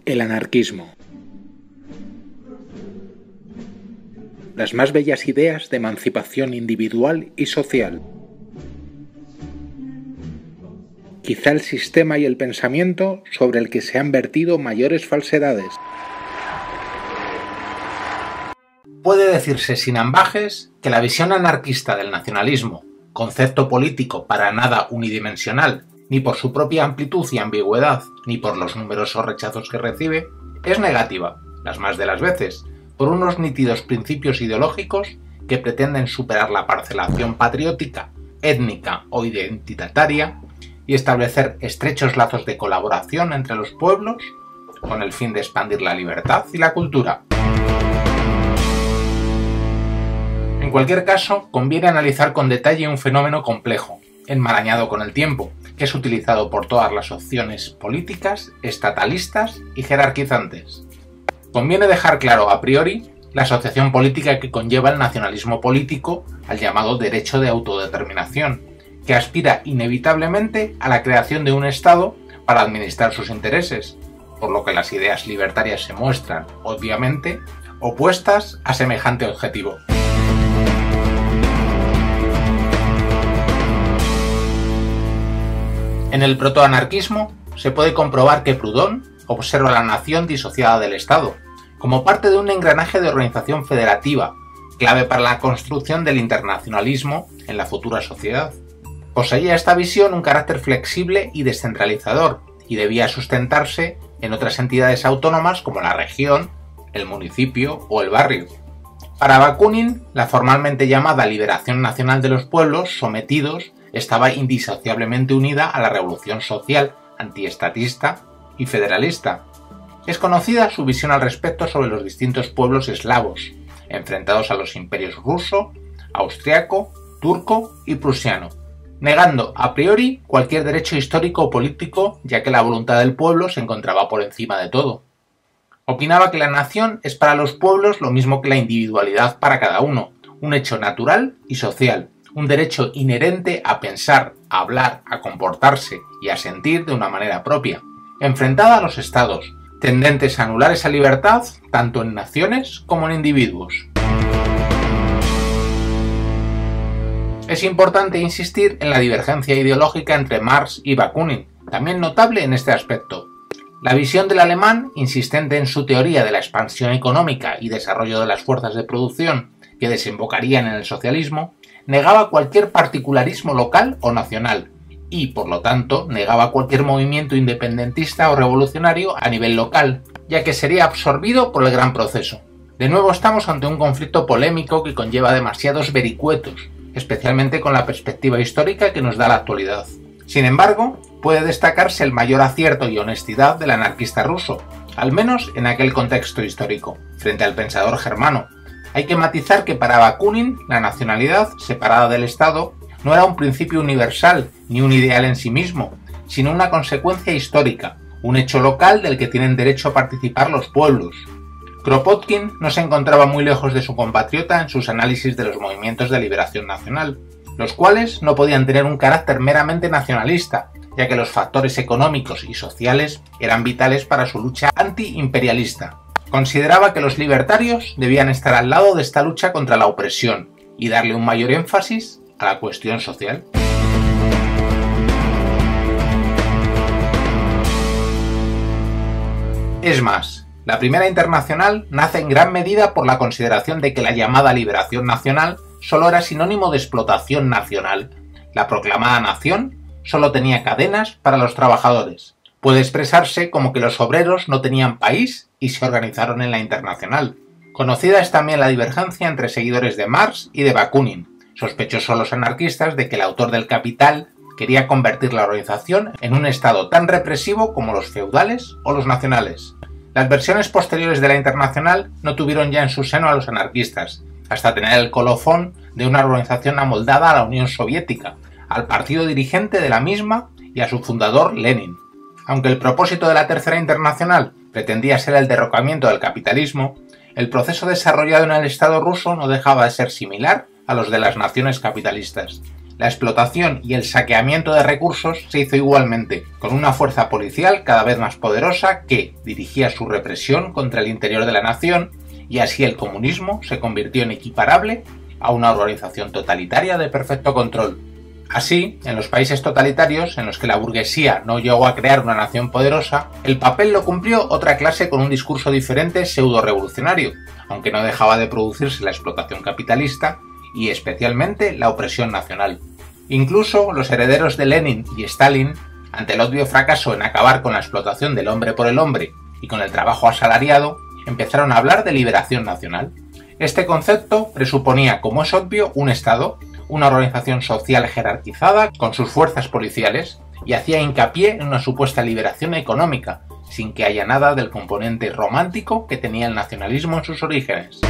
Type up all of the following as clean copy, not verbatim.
El anarquismo. Las más bellas ideas de emancipación individual y social. Quizá el sistema y el pensamiento sobre el que se han vertido mayores falsedades. Puede decirse sin ambages que la visión anarquista del nacionalismo, concepto político para nada unidimensional, ni por su propia amplitud y ambigüedad, ni por los numerosos rechazos que recibe, es negativa, las más de las veces, por unos nítidos principios ideológicos que pretenden superar la parcelación patriótica, étnica o identitaria y establecer estrechos lazos de colaboración entre los pueblos con el fin de expandir la libertad y la cultura. En cualquier caso, conviene analizar con detalle un fenómeno complejo, enmarañado con el tiempo, que es utilizado por todas las opciones políticas, estatalistas y jerarquizantes. Conviene dejar claro a priori la asociación política que conlleva el nacionalismo político al llamado derecho de autodeterminación, que aspira inevitablemente a la creación de un Estado para administrar sus intereses, por lo que las ideas libertarias se muestran, obviamente, opuestas a semejante objetivo. En el protoanarquismo se puede comprobar que Proudhon observa a la nación disociada del Estado, como parte de un engranaje de organización federativa, clave para la construcción del internacionalismo en la futura sociedad. Poseía esta visión un carácter flexible y descentralizador, y debía sustentarse en otras entidades autónomas como la región, el municipio o el barrio. Para Bakunin, la formalmente llamada liberación nacional de los pueblos sometidos estaba indisociablemente unida a la revolución social, antiestatista y federalista. Es conocida su visión al respecto sobre los distintos pueblos eslavos, enfrentados a los imperios ruso, austriaco, turco y prusiano, negando a priori cualquier derecho histórico o político, ya que la voluntad del pueblo se encontraba por encima de todo. Opinaba que la nación es para los pueblos lo mismo que la individualidad para cada uno, un hecho natural y social, un derecho inherente a pensar, a hablar, a comportarse y a sentir de una manera propia, enfrentada a los estados, tendentes a anular esa libertad tanto en naciones como en individuos. Es importante insistir en la divergencia ideológica entre Marx y Bakunin, también notable en este aspecto. La visión del alemán, insistente en su teoría de la expansión económica y desarrollo de las fuerzas de producción que desembocarían en el socialismo, negaba cualquier particularismo local o nacional y, por lo tanto, negaba cualquier movimiento independentista o revolucionario a nivel local, ya que sería absorbido por el gran proceso. De nuevo estamos ante un conflicto polémico que conlleva demasiados vericuetos, especialmente con la perspectiva histórica que nos da la actualidad. Sin embargo, puede destacarse el mayor acierto y honestidad del anarquista ruso, al menos en aquel contexto histórico, frente al pensador germano. Hay que matizar que para Bakunin la nacionalidad, separada del Estado, no era un principio universal ni un ideal en sí mismo, sino una consecuencia histórica, un hecho local del que tienen derecho a participar los pueblos. Kropotkin no se encontraba muy lejos de su compatriota en sus análisis de los movimientos de liberación nacional, los cuales no podían tener un carácter meramente nacionalista, ya que los factores económicos y sociales eran vitales para su lucha antiimperialista. Consideraba que los libertarios debían estar al lado de esta lucha contra la opresión y darle un mayor énfasis a la cuestión social. Es más, la Primera Internacional nace en gran medida por la consideración de que la llamada liberación nacional solo era sinónimo de explotación nacional. La proclamada nación solo tenía cadenas para los trabajadores. Puede expresarse como que los obreros no tenían país y se organizaron en la Internacional. Conocida es también la divergencia entre seguidores de Marx y de Bakunin, sospechosos los anarquistas de que el autor del Capital quería convertir la organización en un estado tan represivo como los feudales o los nacionales. Las versiones posteriores de la Internacional no tuvieron ya en su seno a los anarquistas, hasta tener el colofón de una organización amoldada a la Unión Soviética, al partido dirigente de la misma y a su fundador Lenin. Aunque el propósito de la Tercera Internacional pretendía ser el derrocamiento del capitalismo, el proceso desarrollado en el Estado ruso no dejaba de ser similar a los de las naciones capitalistas. La explotación y el saqueamiento de recursos se hizo igualmente, con una fuerza policial cada vez más poderosa que dirigía su represión contra el interior de la nación, y así el comunismo se convirtió en equiparable a una organización totalitaria de perfecto control. Así, en los países totalitarios, en los que la burguesía no llegó a crear una nación poderosa, el papel lo cumplió otra clase con un discurso diferente pseudo-revolucionario, aunque no dejaba de producirse la explotación capitalista y especialmente la opresión nacional. Incluso los herederos de Lenin y Stalin, ante el obvio fracaso en acabar con la explotación del hombre por el hombre y con el trabajo asalariado, empezaron a hablar de liberación nacional. Este concepto presuponía, como es obvio, un Estado, una organización social jerarquizada con sus fuerzas policiales, y hacía hincapié en una supuesta liberación económica, sin que haya nada del componente romántico que tenía el nacionalismo en sus orígenes.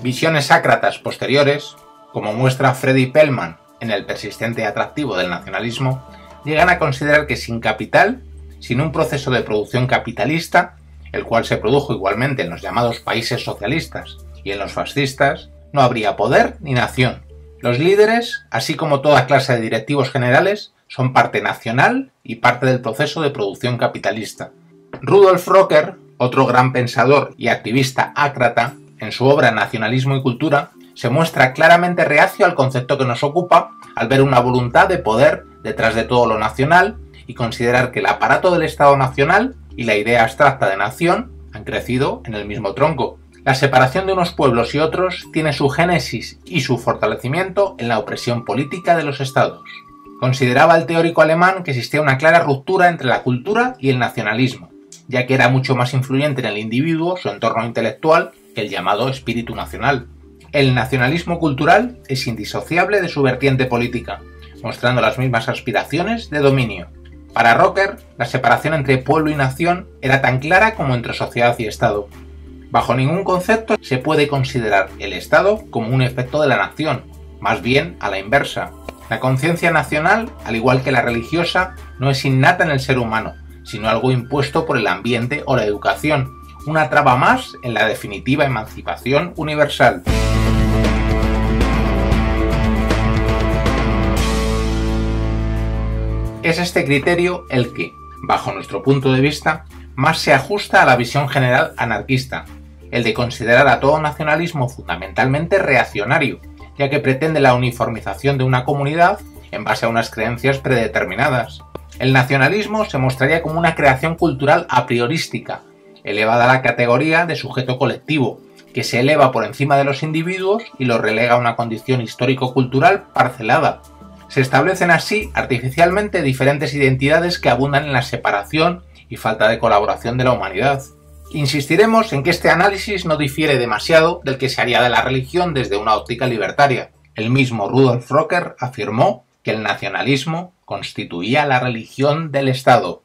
Visiones sácratas posteriores, como muestra Freddy Pellman en El persistente atractivo del nacionalismo, llegan a considerar que sin capital, sin un proceso de producción capitalista, el cual se produjo igualmente en los llamados países socialistas y en los fascistas, no habría poder ni nación. Los líderes, así como toda clase de directivos generales, son parte nacional y parte del proceso de producción capitalista. Rudolf Rocker, otro gran pensador y activista ácrata, en su obra Nacionalismo y Cultura, se muestra claramente reacio al concepto que nos ocupa al ver una voluntad de poder detrás de todo lo nacional y considerar que el aparato del Estado nacional y la idea abstracta de nación han crecido en el mismo tronco. La separación de unos pueblos y otros tiene su génesis y su fortalecimiento en la opresión política de los estados. Consideraba el teórico alemán que existía una clara ruptura entre la cultura y el nacionalismo, ya que era mucho más influyente en el individuo su entorno intelectual que el llamado espíritu nacional. El nacionalismo cultural es indisociable de su vertiente política, mostrando las mismas aspiraciones de dominio. Para Rocker, la separación entre pueblo y nación era tan clara como entre sociedad y Estado. Bajo ningún concepto se puede considerar el Estado como un efecto de la nación, más bien a la inversa. La conciencia nacional, al igual que la religiosa, no es innata en el ser humano, sino algo impuesto por el ambiente o la educación, una traba más en la definitiva emancipación universal. Es este criterio el que, bajo nuestro punto de vista, más se ajusta a la visión general anarquista, el de considerar a todo nacionalismo fundamentalmente reaccionario, ya que pretende la uniformización de una comunidad en base a unas creencias predeterminadas. El nacionalismo se mostraría como una creación cultural a priorística, elevada a la categoría de sujeto colectivo, que se eleva por encima de los individuos y los relega a una condición histórico-cultural parcelada. Se establecen así artificialmente diferentes identidades que abundan en la separación y falta de colaboración de la humanidad. Insistiremos en que este análisis no difiere demasiado del que se haría de la religión desde una óptica libertaria. El mismo Rudolf Rocker afirmó que el nacionalismo constituía la religión del Estado.